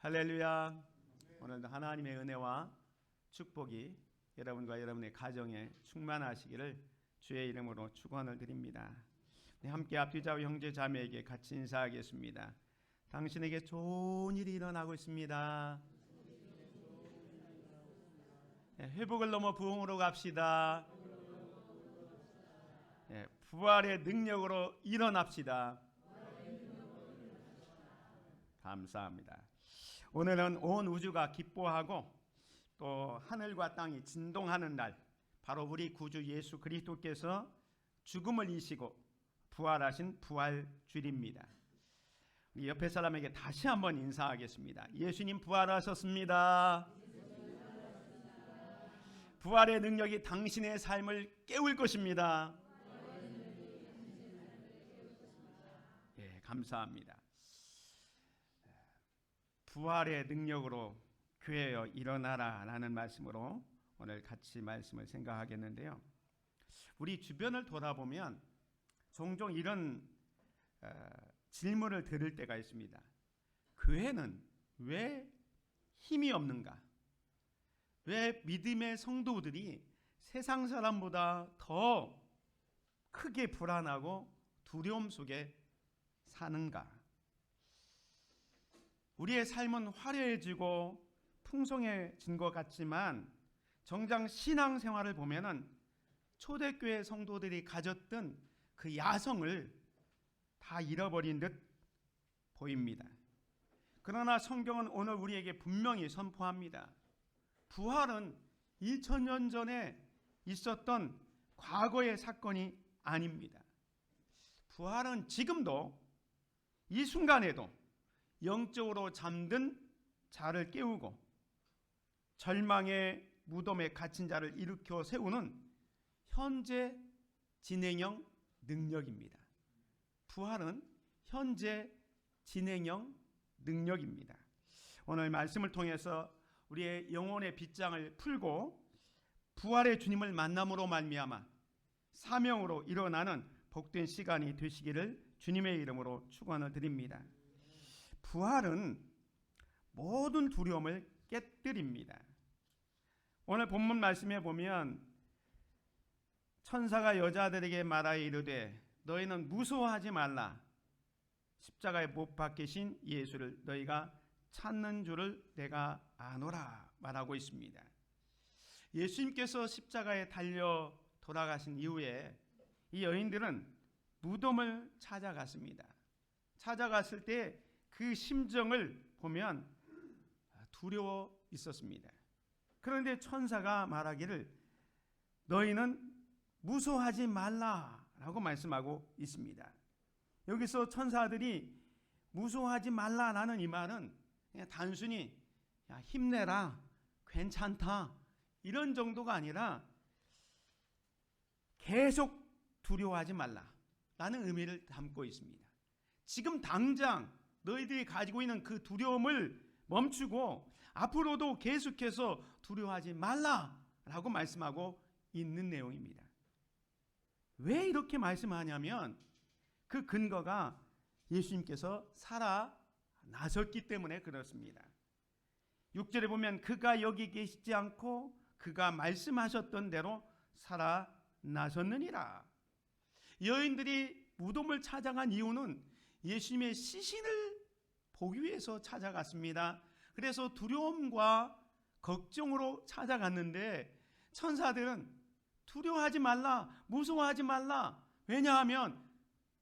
할렐루야. 오늘도 하나님의 은혜와 축복이 여러분과 여러분의 가정에 충만하시기를 주의 이름으로 축원을 드립니다. 함께 앞뒤좌우 형제 자매에게 같이 인사하겠습니다. 당신에게 좋은 일이 일어나고 있습니다. 회복을 넘어 부흥으로 갑시다. 부활의 능력으로 일어납시다. 감사합니다. 오늘은 온 우주가 기뻐하고 또 하늘과 땅이 진동하는 날, 바로 우리 구주 예수 그리스도께서 죽음을 이기시고 부활하신 부활주일입니다. 우리 옆에 사람에게 다시 한번 인사하겠습니다. 예수님 부활하셨습니다. 부활의 능력이 당신의 삶을 깨울 것입니다. 감사합니다. 부활의 능력으로 교회여 일어나라 라는 말씀으로 오늘 같이 말씀을 생각하겠는데요. 우리 주변을 돌아보면 종종 이런 질문을 들을 때가 있습니다. 교회는 왜 힘이 없는가? 왜 믿음의 성도들이 세상 사람보다 더 크게 불안하고 두려움 속에 사는가? 우리의 삶은 화려해지고 풍성해진 것 같지만 정작 신앙생활을 보면은 초대교회 성도들이 가졌던 그 야성을 다 잃어버린 듯 보입니다. 그러나 성경은 오늘 우리에게 분명히 선포합니다. 부활은 2000년 전에 있었던 과거의 사건이 아닙니다. 부활은 지금도 이 순간에도 영적으로 잠든 자를 깨우고 절망의 무덤에 갇힌 자를 일으켜 세우는 현재 진행형 능력입니다. 부활은 현재 진행형 능력입니다. 오늘 말씀을 통해서 우리의 영혼의 빗장을 풀고 부활의 주님을 만남으로 말미암아 사명으로 일어나는 복된 시간이 되시기를 주님의 이름으로 축원을 드립니다. 부활은 모든 두려움을 깨뜨립니다. 오늘 본문 말씀에 보면 천사가 여자들에게 말하여 이르되 너희는 무서워하지 말라. 십자가에 못 박히신 예수를 너희가 찾는 줄을 내가 아노라 말하고 있습니다. 예수님께서 십자가에 달려 돌아가신 이후에 이 여인들은 무덤을 찾아갔습니다. 찾아갔을 때 그 심정을 보면 두려워 있었습니다. 그런데 천사가 말하기를 너희는 무서워하지 말라라고 말씀하고 있습니다. 여기서 천사들이 무서워하지 말라라는 이 말은 그냥 단순히 야, 힘내라, 괜찮다 이런 정도가 아니라 계속 두려워하지 말라라는 의미를 담고 있습니다. 지금 당장 너희들이 가지고 있는 그 두려움을 멈추고 앞으로도 계속해서 두려워하지 말라라고 말씀하고 있는 내용입니다. 왜 이렇게 말씀하냐면 그 근거가 예수님께서 살아 나셨기 때문에 그렇습니다. 6절에 보면 그가 여기 계시지 않고 그가 말씀하셨던 대로 살아 나셨느니라. 여인들이 무덤을 찾아간 이유는 예수님의 시신을 보기 위해서 찾아갔습니다. 그래서 두려움과 걱정으로 찾아갔는데 천사들은 두려워하지 말라, 무서워하지 말라. 왜냐하면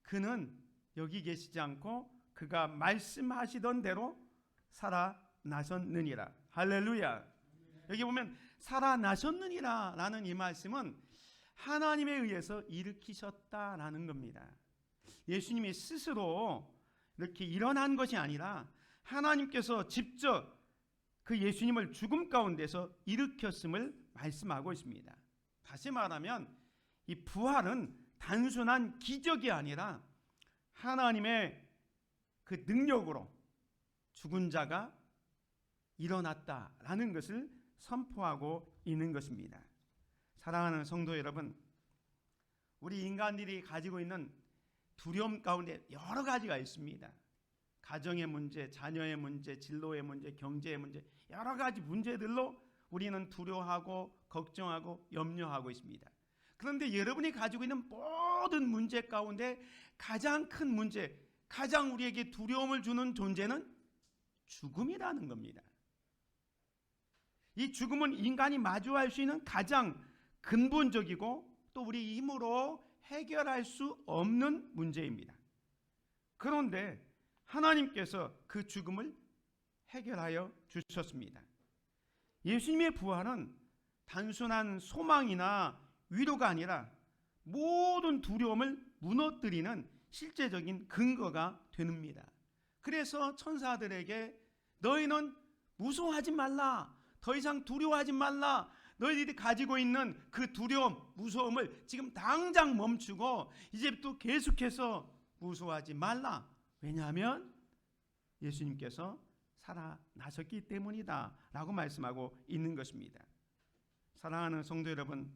그는 여기 계시지 않고 그가 말씀하시던 대로 살아나셨느니라. 할렐루야. 여기 보면 살아나셨느니라 라는 이 말씀은 하나님에 의해서 일으키셨다라는 겁니다. 예수님이 스스로 이렇게 일어난 것이 아니라 하나님께서 직접 그 예수님을 죽음 가운데서 일으켰음을 말씀하고 있습니다. 다시 말하면 이 부활은 단순한 기적이 아니라 하나님의 그 능력으로 죽은 자가 일어났다라는 것을 선포하고 있는 것입니다. 사랑하는 성도 여러분, 우리 인간들이 가지고 있는 두려움 가운데 여러 가지가 있습니다. 가정의 문제, 자녀의 문제, 진로의 문제, 경제의 문제, 여러 가지 문제들로 우리는 두려워하고 걱정하고 염려하고 있습니다. 그런데 여러분이 가지고 있는 모든 문제 가운데 가장 큰 문제, 가장 우리에게 두려움을 주는 존재는 죽음이라는 겁니다. 이 죽음은 인간이 마주할 수 있는 가장 근본적이고 또 우리 힘으로 해결할 수 없는 문제입니다. 그런데 하나님께서 그 죽음을 해결하여 주셨습니다. 예수님의 부활은 단순한 소망이나 위로가 아니라 모든 두려움을 무너뜨리는 실제적인 근거가 됩니다. 그래서 천사들에게 너희는 무서워하지 말라, 더 이상 두려워하지 말라, 너희들이 가지고 있는 그 두려움, 무서움을 지금 당장 멈추고 이제부터 계속해서 무서워하지 말라. 왜냐하면 예수님께서 살아나셨기 때문이다 라고 말씀하고 있는 것입니다. 사랑하는 성도 여러분,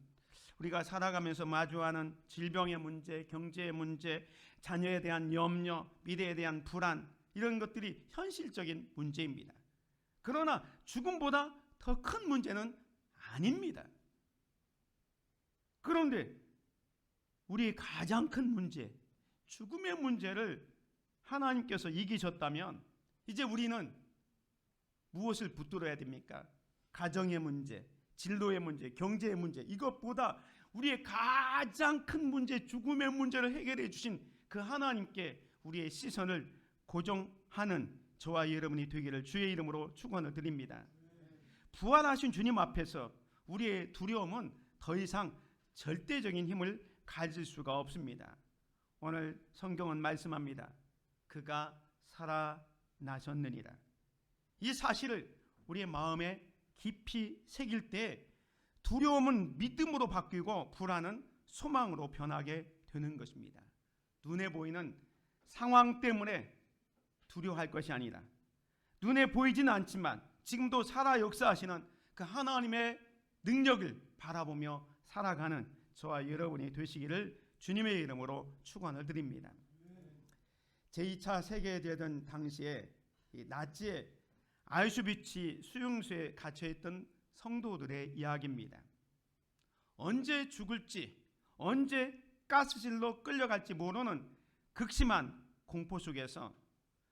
우리가 살아가면서 마주하는 질병의 문제, 경제의 문제, 자녀에 대한 염려, 미래에 대한 불안, 이런 것들이 현실적인 문제입니다. 그러나 죽음보다 더 큰 문제는 아닙니다. 그런데 우리의 가장 큰 문제, 죽음의 문제를 하나님께서 이기셨다면 이제 우리는 무엇을 붙들어야 됩니까? 가정의 문제, 진로의 문제, 경제의 문제, 이것보다 우리의 가장 큰 문제, 죽음의 문제를 해결해 주신 그 하나님께 우리의 시선을 고정하는 저와 여러분이 되기를 주의 이름으로 축원을 드립니다. 부활하신 주님 앞에서 우리의 두려움은 더 이상 절대적인 힘을 가질 수가 없습니다. 오늘 성경은 말씀합니다. 그가 살아나셨느니라. 이 사실을 우리의 마음에 깊이 새길 때 두려움은 믿음으로 바뀌고 불안은 소망으로 변하게 되는 것입니다. 눈에 보이는 상황 때문에 두려워할 것이 아니라 눈에 보이지는 않지만 지금도 살아 역사하시는 그 하나님의 능력을 바라보며 살아가는 저와 여러분이 되시기를 주님의 이름으로 축원을 드립니다. 제2차 세계대전 당시에 나치의 아우슈비츠 수용소에 갇혀있던 성도들의 이야기입니다. 언제 죽을지, 언제 가스실로 끌려갈지 모르는 극심한 공포 속에서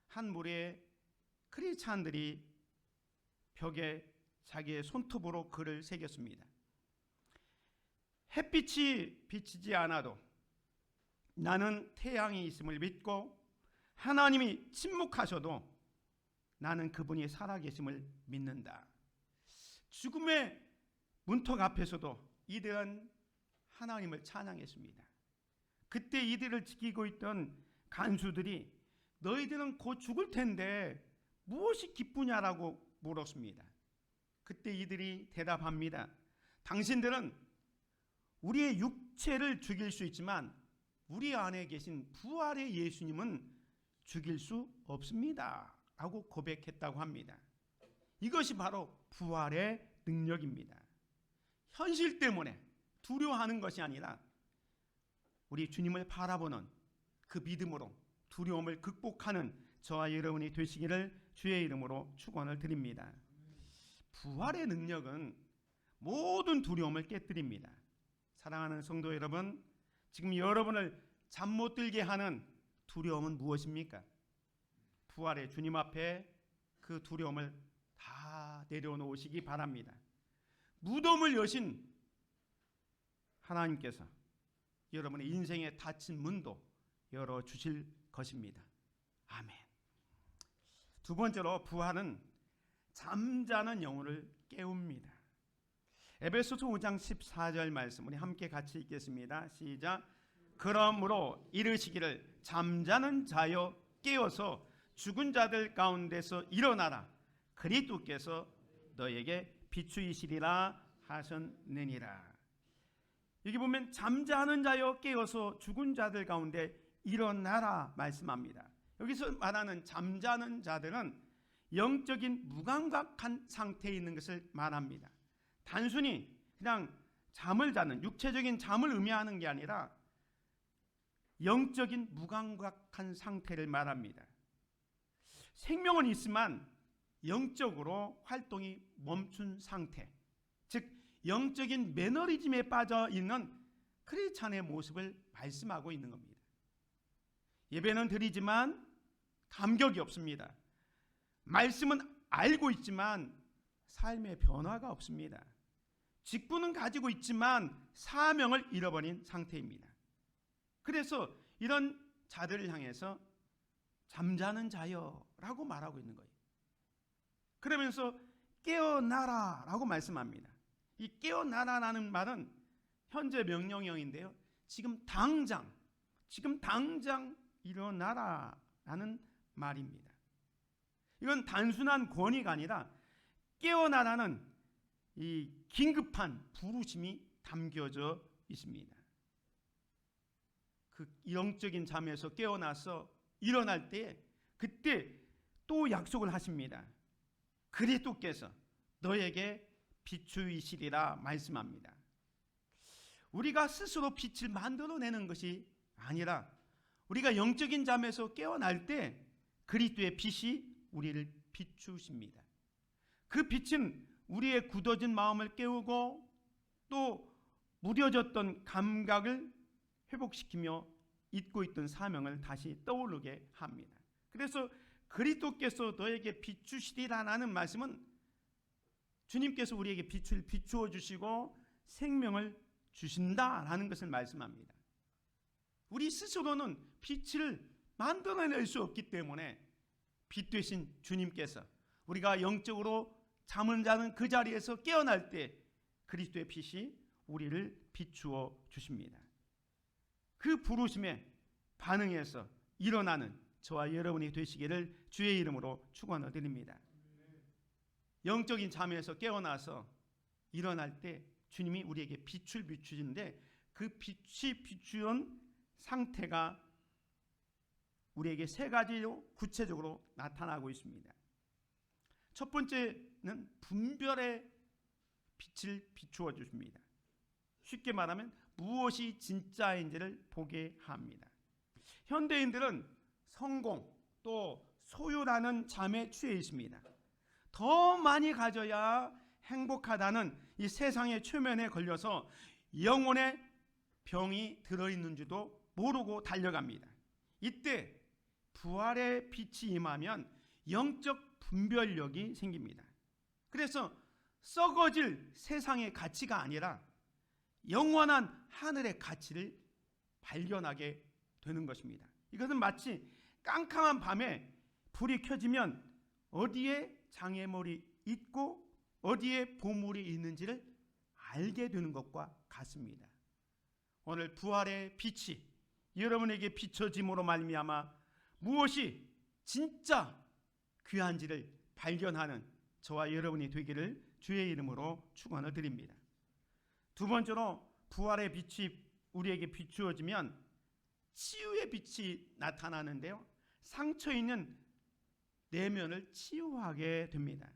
한 무리의 크리스찬들이 벽에 자기의 손톱으로 글을 새겼습니다. 햇빛이 비치지 않아도 나는 태양이 있음을 믿고 하나님이 침묵하셔도 나는 그분이 살아계심을 믿는다. 죽음의 문턱 앞에서도 이들은 하나님을 찬양했습니다. 그때 이들을 지키고 있던 간수들이 너희들은 곧 죽을 텐데 무엇이 기쁘냐라고 물었습니다. 그때 이들이 대답합니다. 당신들은 우리의 육체를 죽일 수 있지만 우리 안에 계신 부활의 예수님은 죽일 수 없습니다 라고 고백했다고 합니다. 이것이 바로 부활의 능력입니다. 현실 때문에 두려워하는 것이 아니라 우리 주님을 바라보는 그 믿음으로 두려움을 극복하는 저와 여러분이 되시기를 주의 이름으로 축원을 드립니다. 부활의 능력은 모든 두려움을 깨뜨립니다. 사랑하는 성도 여러분, 지금 여러분을 잠 못 들게 하는 두려움은 무엇입니까? 부활의 주님 앞에 그 두려움을 다 내려놓으시기 바랍니다. 무덤을 여신 하나님께서 여러분의 인생에 닫힌 문도 열어주실 것입니다. 아멘. 두 번째로 부활은 잠자는 영혼을 깨웁니다. 에베소서 5장 14절 말씀 우리 함께 같이 읽겠습니다. 시작. 그러므로 이르시기를 잠자는 자여 깨어서 죽은 자들 가운데서 일어나라. 그리스도께서 너에게 비추이시리라 하셨느니라. 여기 보면 잠자는 자여 깨어서 죽은 자들 가운데 일어나라 말씀합니다. 여기서 말하는 잠자는 자들은 영적인 무감각한 상태에 있는 것을 말합니다. 단순히 그냥 잠을 자는 육체적인 잠을 의미하는 게 아니라 영적인 무감각한 상태를 말합니다. 생명은 있지만 영적으로 활동이 멈춘 상태, 즉 영적인 매너리즘에 빠져 있는 크리스찬의 모습을 말씀하고 있는 겁니다. 예배는 드리지만 감격이 없습니다. 말씀은 알고 있지만 삶의 변화가 없습니다. 직분은 가지고 있지만 사명을 잃어버린 상태입니다. 그래서 이런 자들을 향해서 잠자는 자여라고 말하고 있는 거예요. 그러면서 깨어나라라고 말씀합니다. 이 깨어나라라는 말은 현재 명령형인데요. 지금 당장 일어나라라는 말입니다. 이건 단순한 권위가 아니라 깨어나라는 이 긴급한 부르심이 담겨져 있습니다. 그 영적인 잠에서 깨어나서 일어날 때 그때 또 약속을 하십니다. 그리스도께서 너에게 빛이시리라 말씀합니다. 우리가 스스로 빛을 만들어내는 것이 아니라 우리가 영적인 잠에서 깨어날 때 그리스도의 빛이 우리를 비추십니다. 그 빛은 우리의 굳어진 마음을 깨우고 또 무뎌졌던 감각을 회복시키며 잊고 있던 사명을 다시 떠오르게 합니다. 그래서 그리스도께서 너에게 비추시리라는 말씀은 주님께서 우리에게 빛을 비추어 주시고 생명을 주신다라는 것을 말씀합니다. 우리 스스로는 빛을 만들어낼 수 없기 때문에 빛 되신 주님께서 우리가 영적으로 잠을 자는 그 자리에서 깨어날 때 그리스도의 빛이 우리를 비추어 주십니다. 그 부르심에 반응해서 일어나는 저와 여러분이 되시기를 주의 이름으로 축원을 드립니다. 영적인 잠에서 깨어나서 일어날 때 주님이 우리에게 빛을 비추시는데 그 빛이 비추는 상태가 우리에게 세 가지로 구체적으로 나타나고 있습니다. 첫 번째는 분별의 빛을 비추어 주십니다. 쉽게 말하면 무엇이 진짜인지를 보게 합니다. 현대인들은 성공 또 소유라는 잠에 취해 있습니다. 더 많이 가져야 행복하다는 이 세상의 최면에 걸려서 영혼의 병이 들어있는지도 모르고 달려갑니다. 이때 부활의 빛이 임하면 영적 분별력이 생깁니다. 그래서 썩어질 세상의 가치가 아니라 영원한 하늘의 가치를 발견하게 되는 것입니다. 이것은 마치 깜깜한 밤에 불이 켜지면 어디에 장애물이 있고 어디에 보물이 있는지를 알게 되는 것과 같습니다. 오늘 부활의 빛이 여러분에게 비춰짐으로 말미암아 무엇이 진짜 귀한지를 발견하는 저와 여러분이 되기를 주의 이름으로 축원을 드립니다. 두 번째로 부활의 빛이 우리에게 비추어지면 치유의 빛이 나타나는데요. 상처 있는 내면을 치유하게 됩니다.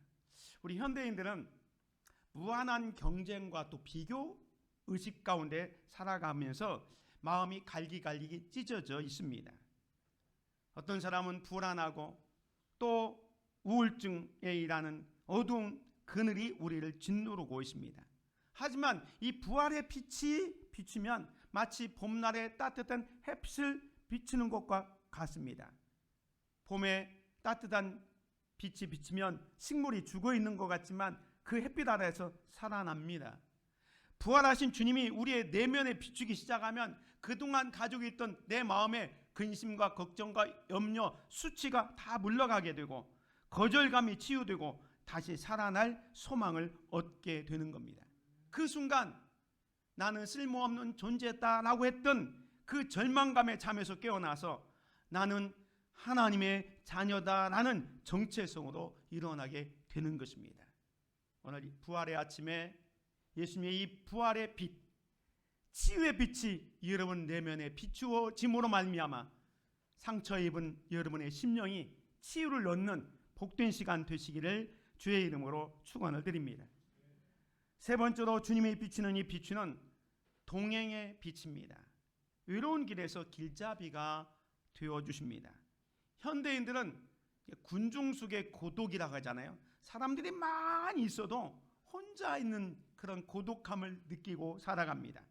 우리 현대인들은 무한한 경쟁과 또 비교 의식 가운데 살아가면서 마음이 갈기갈기 찢어져 있습니다. 어떤 사람은 불안하고 또 우울증에 일하는 어두운 그늘이 우리를 짓누르고 있습니다. 하지만 이 부활의 빛이 비추면 마치 봄날의 따뜻한 햇빛을 비추는 것과 같습니다. 봄에 따뜻한 빛이 비치면 식물이 죽어있는 것 같지만 그 햇빛 아래에서 살아납니다. 부활하신 주님이 우리의 내면에 비추기 시작하면 그동안 가지고 있던 내 마음의 근심과 걱정과 염려, 수치가 다 물러가게 되고 거절감이 치유되고 다시 살아날 소망을 얻게 되는 겁니다. 그 순간 나는 쓸모없는 존재다라고 했던 그 절망감의 잠에서 깨어나서 나는 하나님의 자녀다라는 정체성으로 일어나게 되는 것입니다. 오늘 부활의 아침에 예수님의 이 부활의 빛, 치유의 빛이 여러분 내면에 비추어짐으로 말미암아 상처 입은 여러분의 심령이 치유를 얻는 복된 시간 되시기를 주의 이름으로 축원을 드립니다. 세 번째로 주님이 비치는 이 빛은 동행의 빛입니다. 외로운 길에서 길잡이가 되어주십니다. 현대인들은 군중숙의 고독이라고 하잖아요. 사람들이 많이 있어도 혼자 있는 그런 고독함을 느끼고 살아갑니다.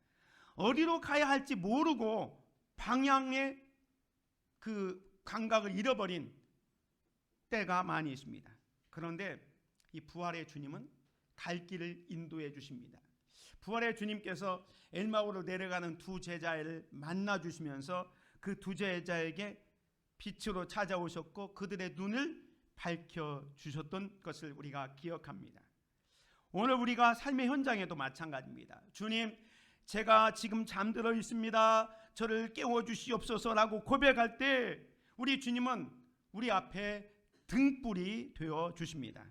어디로 가야 할지 모르고 방향의 그 감각을 잃어버린 때가 많이 있습니다. 그런데 이 부활의 주님은 갈 길을 인도해 주십니다. 부활의 주님께서 엘마오로 내려가는 두 제자를 만나 주시면서 그 두 제자에게 빛으로 찾아오셨고 그들의 눈을 밝혀 주셨던 것을 우리가 기억합니다. 오늘 우리가 삶의 현장에도 마찬가지입니다. 주님, 제가 지금 잠들어 있습니다. 저를 깨워주시옵소서라고 고백할 때 우리 주님은 우리 앞에 등불이 되어 주십니다.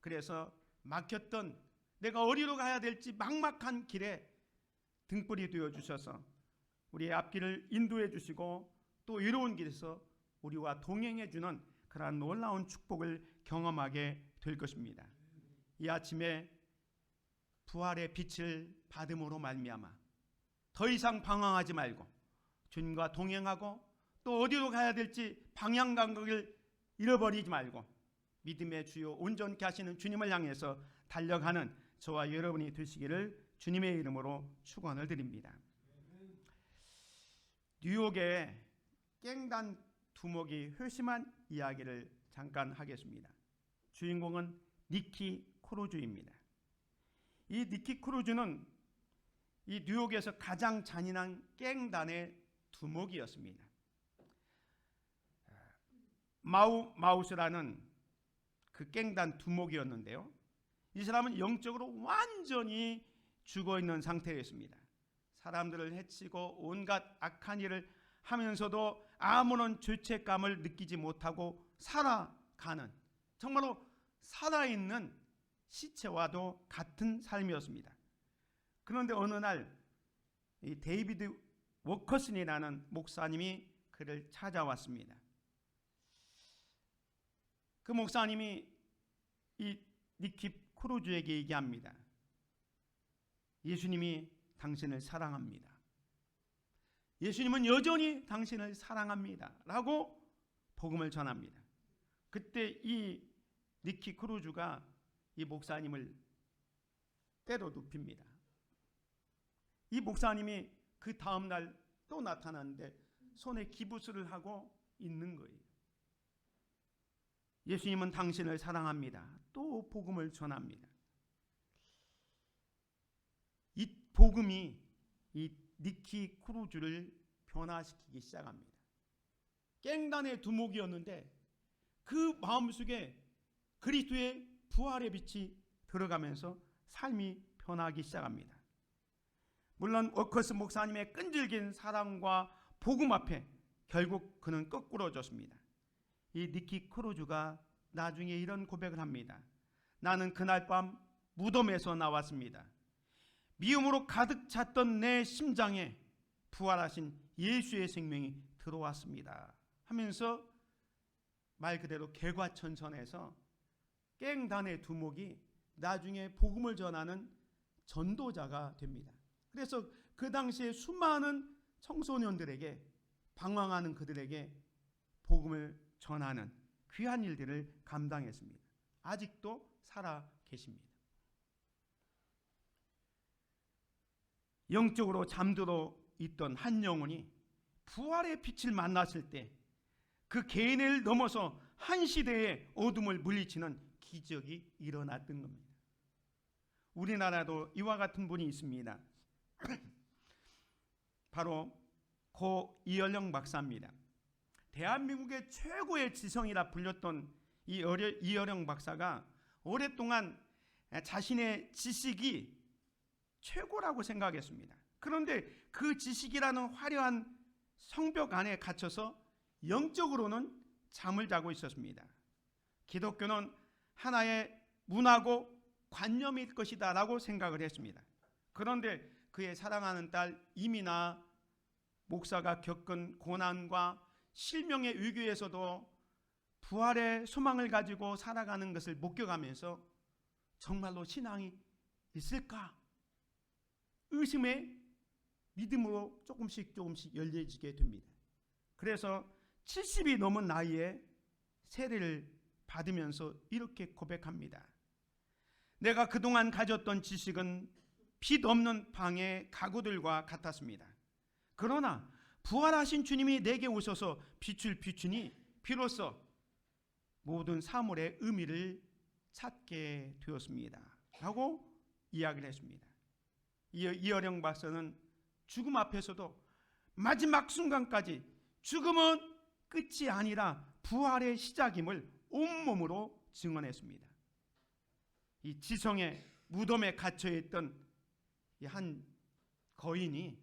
그래서 막혔던 내가 어디로 가야 될지 막막한 길에 등불이 되어 주셔서 우리의 앞길을 인도해 주시고 또 이로운 길에서 우리와 동행해 주는 그러한 놀라운 축복을 경험하게 될 것입니다. 이 아침에 부활의 빛을 받음으로 말미암아 더 이상 방황하지 말고 주님과 동행하고 또 어디로 가야 될지 방향 감각을 잃어버리지 말고 믿음의 주요 온전케 하시는 주님을 향해서 달려가는 저와 여러분이 되시기를 주님의 이름으로 축원을 드립니다. 뉴욕의 깽단 두목이 회심한 이야기를 잠깐 하겠습니다. 주인공은 니키 크루즈입니다. 이 니키 크루즈는 이 뉴욕에서 가장 잔인한 깽단의 두목이었습니다. 마우스라는 그 깽단 두목이었는데요. 이 사람은 영적으로 완전히 죽어있는 상태였습니다. 사람들을 해치고 온갖 악한 일을 하면서도 아무런 죄책감을 느끼지 못하고 살아가는, 정말로 살아있는 시체와도 같은 삶이었습니다. 그런데 어느 날 이 데이비드 워커슨이라는 목사님이 그를 찾아왔습니다. 그 목사님이 이 니키 크루즈에게 얘기합니다. 예수님이 당신을 사랑합니다. 예수님은 여전히 당신을 사랑합니다. 라고 복음을 전합니다. 그때 이 니키 크루즈가 이 목사님을 때려 눕힙니다. 이 목사님이 그 다음날 또 나타났는데 손에 기부스를 하고 있는 거예요. 예수님은 당신을 사랑합니다. 또 복음을 전합니다. 이 복음이 이 니키 크루즈를 변화시키기 시작합니다. 깽단의 두목이었는데 그 마음속에 그리스도의 부활의 빛이 들어가면서 삶이 변하기 시작합니다. 물론 워커스 목사님의 끈질긴 사랑과 복음 앞에 결국 그는 거꾸러졌습니다. 이 니키 크루즈가 나중에 이런 고백을 합니다. 나는 그날 밤 무덤에서 나왔습니다. 미움으로 가득 찼던 내 심장에 부활하신 예수의 생명이 들어왔습니다 하면서 말 그대로 개과천선해서 깽단의 두목이 나중에 복음을 전하는 전도자가 됩니다. 그래서 그 당시에 수많은 청소년들에게, 방황하는 그들에게 복음을 전하는 귀한 일들을 감당했습니다. 아직도 살아 계십니다. 영적으로 잠들어 있던 한 영혼이 부활의 빛을 만났을 때 그 개인을 넘어서 한 시대의 어둠을 물리치는 기적이 일어났던 겁니다. 우리나라도 이와 같은 분이 있습니다. 바로 고 이열령 박사입니다. 대한민국의 최고의 지성이라 불렸던 이 이열령 박사가 오랫동안 자신의 지식이 최고라고 생각했습니다. 그런데 그 지식이라는 화려한 성벽 안에 갇혀서 영적으로는 잠을 자고 있었습니다. 기독교는 하나의 문화고 관념일 것이다 라고 생각을 했습니다. 그런데 그의 사랑하는 딸 이미나 목사가 겪은 고난과 실명의 위기에서도 부활의 소망을 가지고 살아가는 것을 목격하면서 정말로 신앙이 있을까? 의심의 믿음으로 조금씩 열려지게 됩니다. 그래서 70이 넘은 나이에 세례를 받으면서 이렇게 고백합니다. 내가 그동안 가졌던 지식은 빛 없는 방의 가구들과 같았습니다. 그러나 부활하신 주님이 내게 오셔서 빛을 비추니 비로소 모든 사물의 의미를 찾게 되었습니다 라고 이야기를 했습니다. 이어령 박사는 죽음 앞에서도 마지막 순간까지 죽음은 끝이 아니라 부활의 시작임을 온몸으로 증언했습니다. 이 지성의 무덤에 갇혀있던 이 한 거인이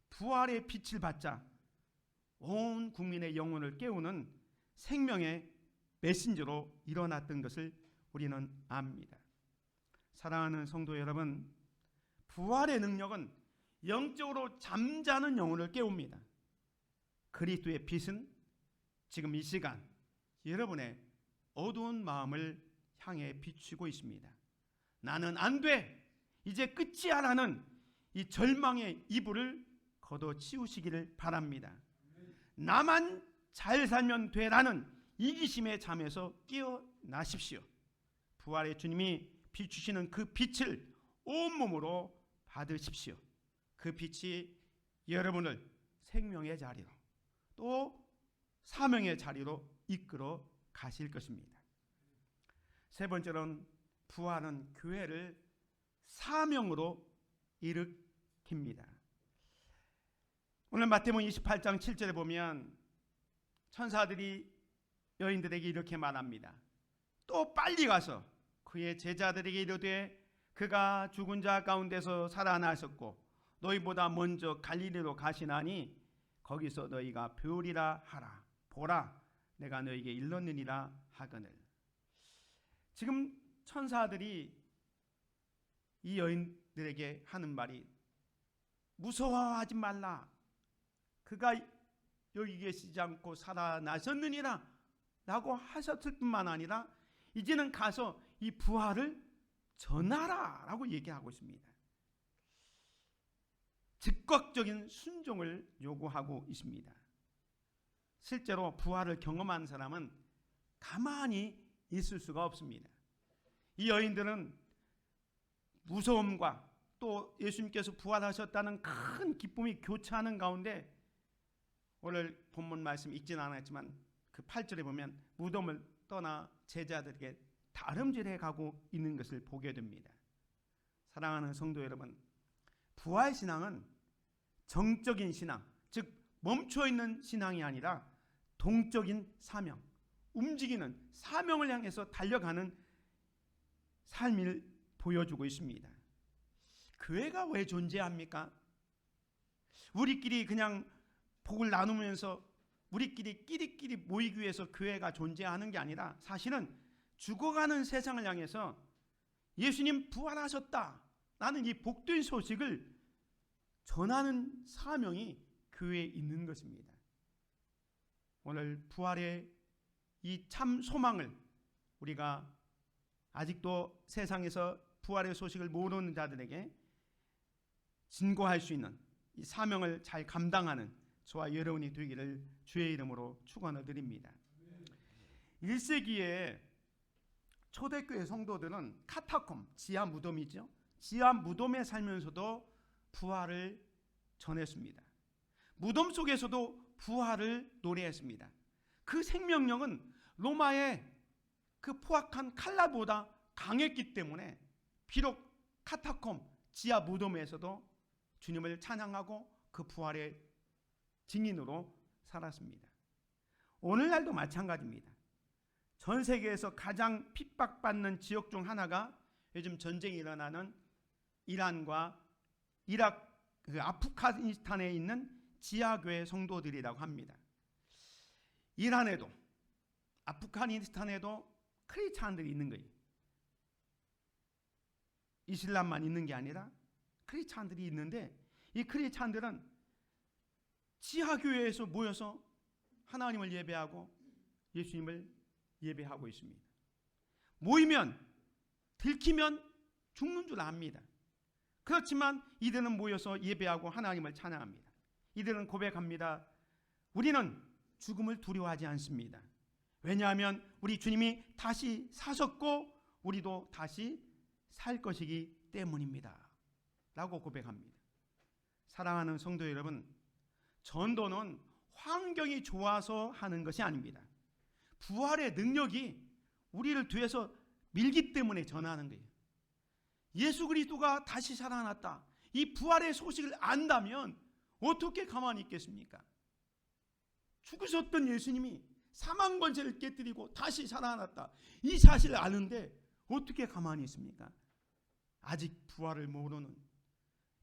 부활의 빛을 받자 온 국민의 영혼을 깨우는 생명의 메신저로 일어났던 것을 우리는 압니다. 사랑하는 성도 여러분, 부활의 능력은 영적으로 잠자는 영혼을 깨웁니다. 그리스도의 빛은 지금 이 시간 여러분의 어두운 마음을 향해 비추고 있습니다. 나는 안 돼, 이제 끝이야라는 이 절망의 이불을 걷어치우시기를 바랍니다. 나만 잘 살면 되라는 이기심의 잠에서 깨어나십시오. 부활의 주님이 비추시는 그 빛을 온몸으로 받으십시오. 그 빛이 여러분을 생명의 자리로 또 사명의 자리로 이끌어 가실 것입니다. 세 번째로는 부활은 교회를 사명으로 일으킵니다. 오늘 마태복음 28장 7절에 보면 천사들이 여인들에게 이렇게 말합니다. 또 빨리 가서 그의 제자들에게 이르되 그가 죽은 자 가운데서 살아나셨고 너희보다 먼저 갈릴리로 가시나니 거기서 너희가 배우리라 하라. 보라, 내가 너희에게 일렀느니라 하거늘. 지금 천사들이 이 여인들에게 하는 말이 무서워하지 말라. 그가 여기 계시지 않고 살아나셨느니라 라고 하셨을 뿐만 아니라 이제는 가서 이 부활을 전하라 라고 얘기하고 있습니다. 즉각적인 순종을 요구하고 있습니다. 실제로 부활을 경험한 사람은 가만히 있을 수가 없습니다. 이 여인들은 무서움과 또 예수님께서 부활하셨다는 큰 기쁨이 교차하는 가운데 오늘 본문 말씀 읽지는 않았지만 그 8절에 보면 무덤을 떠나 제자들에게 다름질해 가고 있는 것을 보게 됩니다. 사랑하는 성도 여러분, 부활신앙은 정적인 신앙, 즉 멈춰있는 신앙이 아니라 동적인 사명, 움직이는 사명을 향해서 달려가는 삶을 보여주고 있습니다. 교회가 왜 존재합니까? 우리끼리 그냥 복을 나누면서 우리끼리 끼리끼리 모이기 위해서 교회가 존재하는 게 아니라 사실은 죽어가는 세상을 향해서 예수님 부활하셨다 라는 이 복된 소식을 전하는 사명이 교회에 있는 것입니다. 오늘 부활의 이 참 소망을 우리가 아직도 세상에서 부활의 소식을 모르는 자들에게 증거할 수 있는 이 사명을 잘 감당하는 저와 여러분이 되기를 주의 이름으로 축원을 드립니다. 1세기에 초대교회 성도들은 카타콤, 지하 무덤이죠. 지하 무덤에 살면서도 부활을 전했습니다. 무덤 속에서도 부활을 노래했습니다. 그 생명력은 로마의 그 포악한 칼날보다 강했기 때문에 비록 카타콤, 지하 무덤에서도 주님을 찬양하고 그 부활의 증인으로 살았습니다. 오늘날도 마찬가지입니다. 전 세계에서 가장 핍박받는 지역 중 하나가 요즘 전쟁이 일어나는 이란과 이라크, 아프가니스탄에 있는 지하교회 성도들이라고 합니다. 이란에도 아프가니스탄에도 크리스찬들이 있는 거예요. 이슬람만 있는 게 아니라 크리스찬들이 있는데 이 크리스찬들은 지하교회에서 모여서 하나님을 예배하고 예수님을 예배하고 있습니다. 모이면 들키면 죽는 줄 압니다. 그렇지만 이들은 모여서 예배하고 하나님을 찬양합니다. 이들은 고백합니다. 우리는 죽음을 두려워하지 않습니다. 왜냐하면 우리 주님이 다시 사셨고 우리도 다시 살 것이기 때문입니다 라고 고백합니다. 사랑하는 성도 여러분, 전도는 환경이 좋아서 하는 것이 아닙니다. 부활의 능력이 우리를 뒤에서 밀기 때문에 전하는 거예요. 예수 그리스도가 다시 살아났다, 이 부활의 소식을 안다면 어떻게 가만히 있겠습니까? 죽으셨던 예수님이 사망 권세를 깨뜨리고 다시 살아났다, 이 사실을 아는데 어떻게 가만히 있습니까? 아직 부활을 모르는,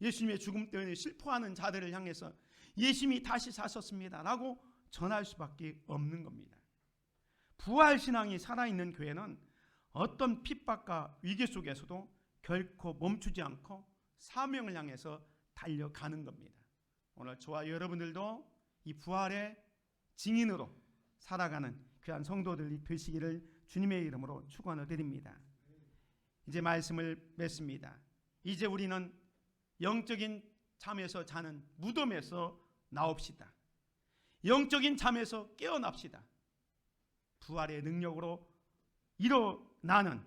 예수님의 죽음 때문에 슬퍼하는 자들을 향해서 예수님이 다시 사셨습니다 라고 전할 수밖에 없는 겁니다. 부활신앙이 살아있는 교회는 어떤 핍박과 위기 속에서도 결코 멈추지 않고 사명을 향해서 달려가는 겁니다. 오늘 저와 여러분들도 이 부활의 증인으로 살아가는 귀한 성도들이 되시기를 주님의 이름으로 축원을 드립니다. 이제 말씀을 맺습니다. 이제 우리는 영적인 잠에서 자는 무덤에서 나옵시다. 영적인 잠에서 깨어납시다. 부활의 능력으로 일어나는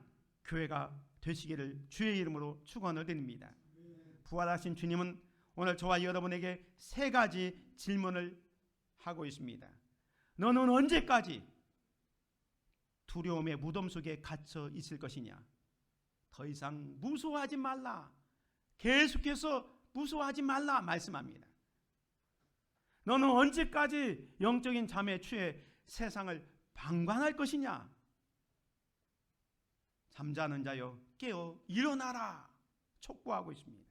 교회가 되시기를 주의 이름으로 축원을 드립니다. 부활하신 주님은 오늘 저와 여러분에게 세 가지 질문을 하고 있습니다. 너는 언제까지 두려움의 무덤 속에 갇혀 있을 것이냐? 더 이상 무서워하지 말라, 계속해서 무서워하지 말라 말씀합니다. 너는 언제까지 영적인 잠에 취해 세상을 방관할 것이냐? 잠자는 자여 깨어 일어나라 촉구하고 있습니다.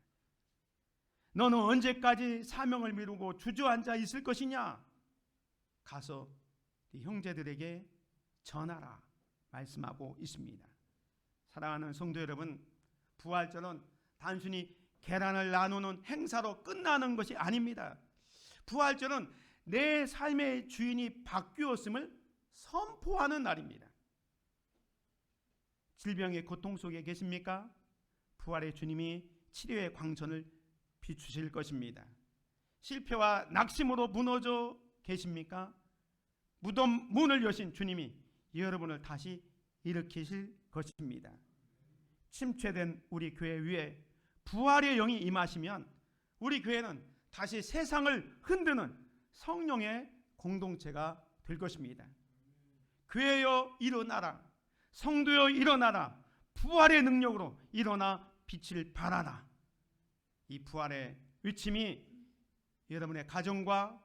너는 언제까지 사명을 미루고 주저앉아 있을 것이냐? 가서 네 형제들에게 전하라 말씀하고 있습니다. 사랑하는 성도 여러분, 부활절은 단순히 계란을 나누는 행사로 끝나는 것이 아닙니다. 부활절은 내 삶의 주인이 바뀌었음을 선포하는 날입니다. 질병의 고통 속에 계십니까? 부활의 주님이 치료의 광선을 비추실 것입니다. 실패와 낙심으로 무너져 계십니까? 무덤 문을 여신 주님이 여러분을 다시 일으키실 것입니다. 침체된 우리 교회 위에 부활의 영이 임하시면 우리 교회는 다시 세상을 흔드는 성령의 공동체가 될 것입니다. 교회여 일어나라, 성도여 일어나라, 부활의 능력으로 일어나 빛을 발하라. 이 부활의 외침이 여러분의 가정과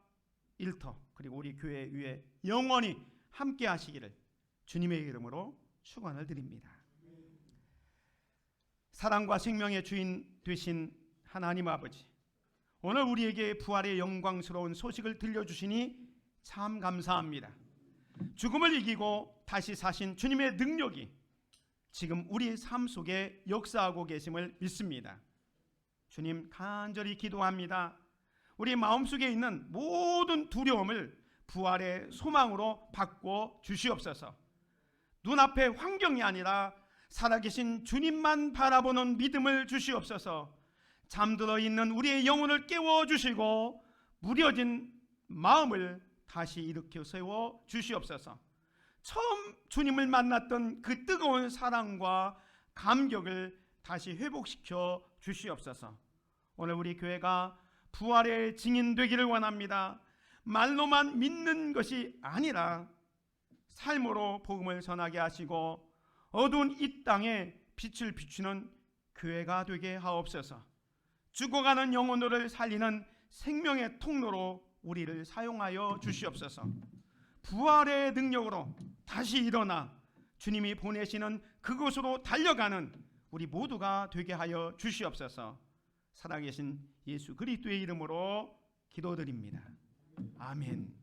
일터 그리고 우리 교회 위에 영원히 함께 하시기를 주님의 이름으로 축원을 드립니다. 사랑과 생명의 주인 되신 하나님 아버지, 오늘 우리에게 부활의 영광스러운 소식을 들려주시니 참 감사합니다. 죽음을 이기고 다시 사신 주님의 능력이 지금 우리 삶 속에 역사하고 계심을 믿습니다. 주님, 간절히 기도합니다. 우리 마음속에 있는 모든 두려움을 부활의 소망으로 바꿔 주시옵소서. 눈앞의 환경이 아니라 살아계신 주님만 바라보는 믿음을 주시옵소서. 잠들어 있는 우리의 영혼을 깨워주시고 무뎌진 마음을 다시 일으켜 세워 주시옵소서. 처음 주님을 만났던 그 뜨거운 사랑과 감격을 다시 회복시켜 주시옵소서. 오늘 우리 교회가 부활의 증인 되기를 원합니다. 말로만 믿는 것이 아니라 삶으로 복음을 전하게 하시고 어두운 이 땅에 빛을 비추는 교회가 되게 하옵소서. 죽어가는 영혼들을 살리는 생명의 통로로 우리를 사용하여 주시옵소서. 부활의 능력으로 다시 일어나 주님이 보내시는 그곳으로 달려가는 우리 모두가 되게 하여 주시옵소서. 살아계신 예수 그리스도의 이름으로 기도드립니다. 아멘.